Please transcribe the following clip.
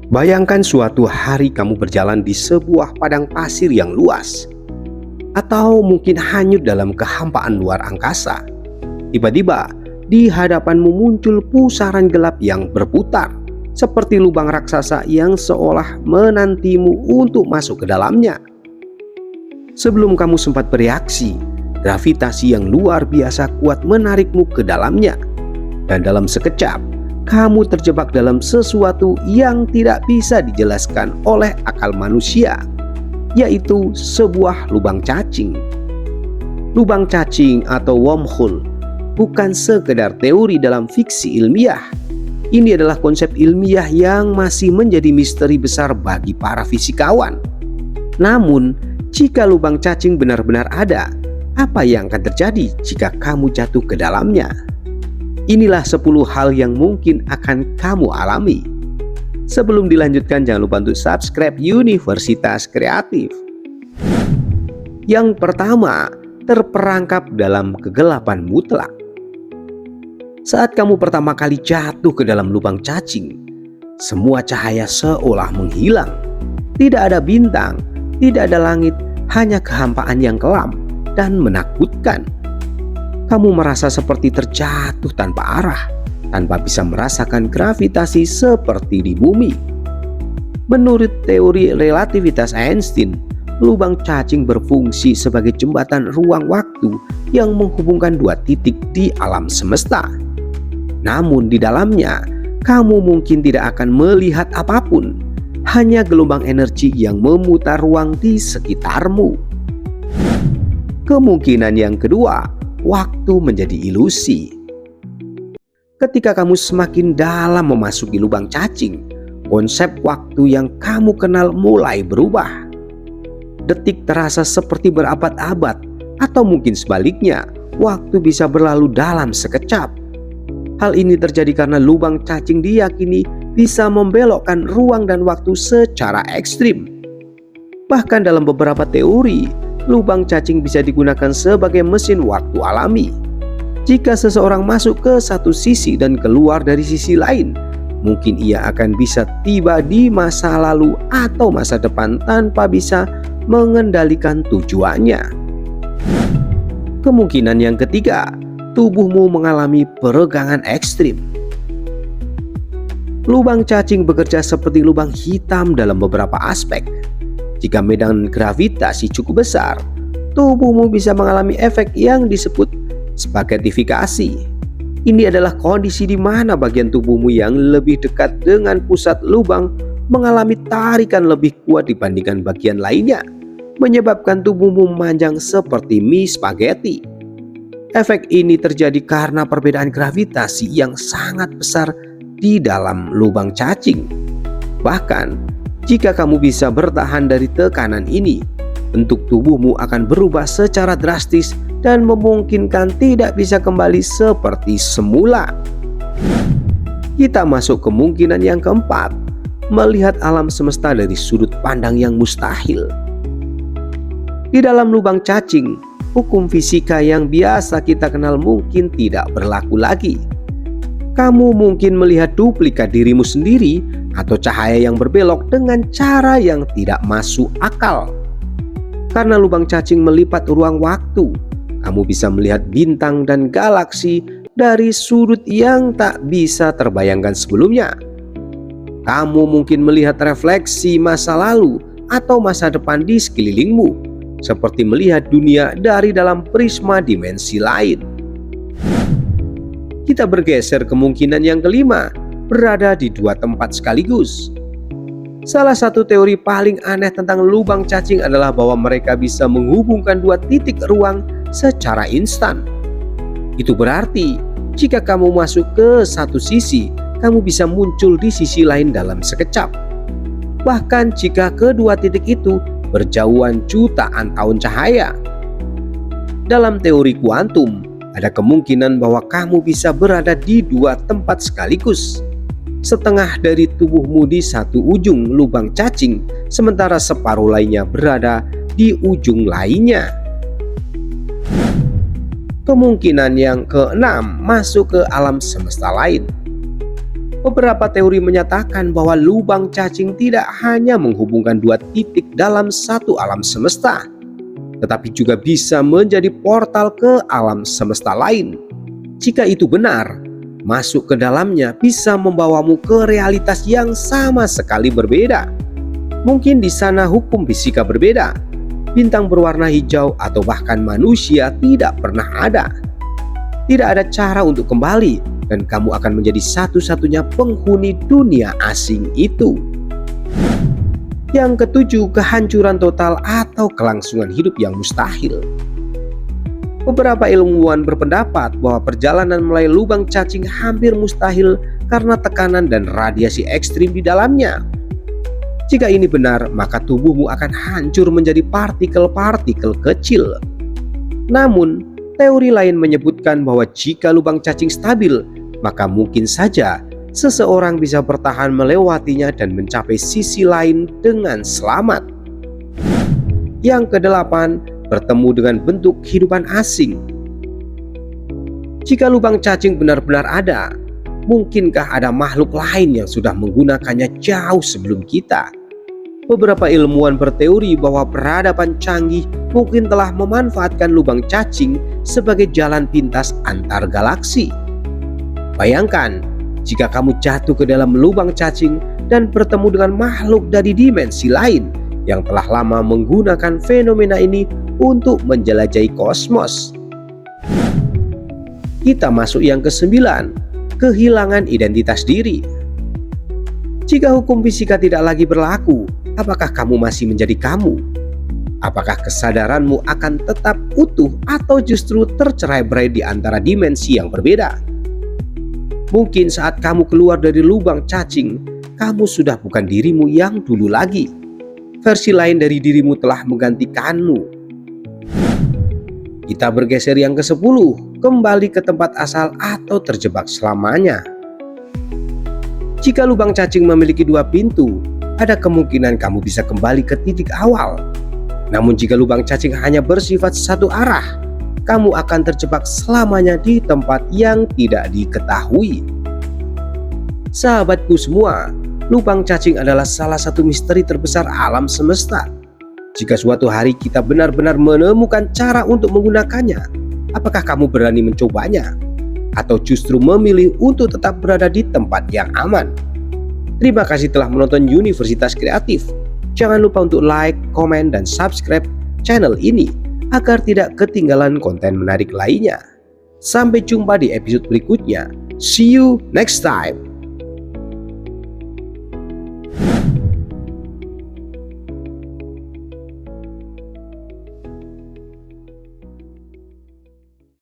Bayangkan suatu hari kamu berjalan di sebuah padang pasir yang luas, atau mungkin hanyut dalam kehampaan luar angkasa. Tiba-tiba di hadapanmu muncul pusaran gelap yang berputar, seperti lubang raksasa yang seolah menantimu untuk masuk ke dalamnya. Sebelum kamu sempat bereaksi, gravitasi yang luar biasa kuat menarikmu ke dalamnya, dan dalam sekejap kamu terjebak dalam sesuatu yang tidak bisa dijelaskan oleh akal manusia, yaitu sebuah lubang cacing. Lubang cacing atau wormhole bukan sekedar teori dalam fiksi ilmiah. Ini adalah konsep ilmiah yang masih menjadi misteri besar bagi para fisikawan. Namun, jika lubang cacing benar-benar ada, apa yang akan terjadi jika kamu jatuh ke dalamnya? Inilah 10 hal yang mungkin akan kamu alami. Sebelum dilanjutkan, jangan lupa untuk subscribe Universitas Kreatif. Yang pertama, terperangkap dalam kegelapan mutlak. Saat kamu pertama kali jatuh ke dalam lubang cacing, semua cahaya seolah menghilang. Tidak ada bintang, tidak ada langit, hanya kehampaan yang kelam dan menakutkan. Kamu merasa seperti terjatuh tanpa arah, tanpa bisa merasakan gravitasi seperti di bumi. Menurut teori relativitas Einstein, lubang cacing berfungsi sebagai jembatan ruang waktu yang menghubungkan dua titik di alam semesta. Namun di dalamnya, kamu mungkin tidak akan melihat apapun, hanya gelombang energi yang memutar ruang di sekitarmu. Kemungkinan yang kedua, waktu menjadi ilusi. Ketika kamu semakin dalam memasuki lubang cacing, konsep waktu yang kamu kenal mulai berubah. Detik terasa seperti berabad-abad, atau mungkin sebaliknya, waktu bisa berlalu dalam sekejap. Hal ini terjadi karena lubang cacing diyakini bisa membelokkan ruang dan waktu secara ekstrim. Bahkan dalam beberapa teori, lubang cacing bisa digunakan sebagai mesin waktu alami. Jika seseorang masuk ke satu sisi dan keluar dari sisi lain, mungkin ia akan bisa tiba di masa lalu atau masa depan tanpa bisa mengendalikan tujuannya. Kemungkinan yang ketiga, tubuhmu mengalami peregangan ekstrim. Lubang cacing bekerja seperti lubang hitam dalam beberapa aspek. Jika medan gravitasi cukup besar, tubuhmu bisa mengalami efek yang disebut spaghettifikasi. Ini adalah kondisi di mana bagian tubuhmu yang lebih dekat dengan pusat lubang mengalami tarikan lebih kuat dibandingkan bagian lainnya, menyebabkan tubuhmu memanjang seperti mie spaghetti. Efek ini terjadi karena perbedaan gravitasi yang sangat besar di dalam lubang cacing. Bahkan, jika kamu bisa bertahan dari tekanan ini, bentuk tubuhmu akan berubah secara drastis dan memungkinkan tidak bisa kembali seperti semula. Kita masuk kemungkinan yang keempat, melihat alam semesta dari sudut pandang yang mustahil. Di dalam lubang cacing, hukum fisika yang biasa kita kenal mungkin tidak berlaku lagi. Kamu mungkin melihat duplikat dirimu sendiri atau cahaya yang berbelok dengan cara yang tidak masuk akal. Karena lubang cacing melipat ruang waktu, kamu bisa melihat bintang dan galaksi dari sudut yang tak bisa terbayangkan sebelumnya. Kamu mungkin melihat refleksi masa lalu atau masa depan di sekelilingmu, seperti melihat dunia dari dalam prisma dimensi lain. Kita bergeser kemungkinan yang kelima, berada di dua tempat sekaligus. Salah satu teori paling aneh tentang lubang cacing adalah bahwa mereka bisa menghubungkan dua titik ruang secara instan. Itu berarti jika kamu masuk ke satu sisi, kamu bisa muncul di sisi lain dalam sekejap. Bahkan jika kedua titik itu berjauhan jutaan tahun cahaya. Dalam teori kuantum, ada kemungkinan bahwa kamu bisa berada di dua tempat sekaligus. Setengah dari tubuhmu di satu ujung lubang cacing, sementara separuh lainnya berada di ujung lainnya. Kemungkinan yang keenam, masuk ke alam semesta lain. Beberapa teori menyatakan bahwa lubang cacing tidak hanya menghubungkan dua titik dalam satu alam semesta, tetapi juga bisa menjadi portal ke alam semesta lain. Jika itu benar, masuk ke dalamnya bisa membawamu ke realitas yang sama sekali berbeda. Mungkin di sana hukum fisika berbeda, bintang berwarna hijau, atau bahkan manusia tidak pernah ada. Tidak ada cara untuk kembali, dan kamu akan menjadi satu-satunya penghuni dunia asing itu. Yang ketujuh, kehancuran total atau kelangsungan hidup yang mustahil. Beberapa ilmuwan berpendapat bahwa perjalanan melalui lubang cacing hampir mustahil karena tekanan dan radiasi ekstrim di dalamnya. Jika ini benar, maka tubuhmu akan hancur menjadi partikel-partikel kecil. Namun, teori lain menyebutkan bahwa jika lubang cacing stabil, maka mungkin saja seseorang bisa bertahan melewatinya dan mencapai sisi lain dengan selamat. Yang kedelapan, bertemu dengan bentuk kehidupan asing. Jika lubang cacing benar-benar ada, mungkinkah ada makhluk lain yang sudah menggunakannya jauh sebelum kita? Beberapa ilmuwan berteori bahwa peradaban canggih mungkin telah memanfaatkan lubang cacing sebagai jalan pintas antar galaksi. Bayangkan, jika kamu jatuh ke dalam lubang cacing dan bertemu dengan makhluk dari dimensi lain yang telah lama menggunakan fenomena ini untuk menjelajahi kosmos. Kita masuk yang ke-9, kehilangan identitas diri. Jika hukum fisika tidak lagi berlaku, apakah kamu masih menjadi kamu? Apakah kesadaranmu akan tetap utuh atau justru tercerai-berai di antara dimensi yang berbeda? Mungkin saat kamu keluar dari lubang cacing, kamu sudah bukan dirimu yang dulu lagi. Versi lain dari dirimu telah menggantikanmu. Kita bergeser yang ke-10, kembali ke tempat asal atau terjebak selamanya. Jika lubang cacing memiliki dua pintu, ada kemungkinan kamu bisa kembali ke titik awal. Namun jika lubang cacing hanya bersifat satu arah, kamu akan terjebak selamanya di tempat yang tidak diketahui. Sahabatku semua, lubang cacing adalah salah satu misteri terbesar alam semesta. Jika suatu hari kita benar-benar menemukan cara untuk menggunakannya, apakah kamu berani mencobanya? Atau justru memilih untuk tetap berada di tempat yang aman? Terima kasih telah menonton Universitas Kreatif. Jangan lupa untuk like, komen, dan subscribe channel ini agar tidak ketinggalan konten menarik lainnya. Sampai jumpa di episode berikutnya. See you next time.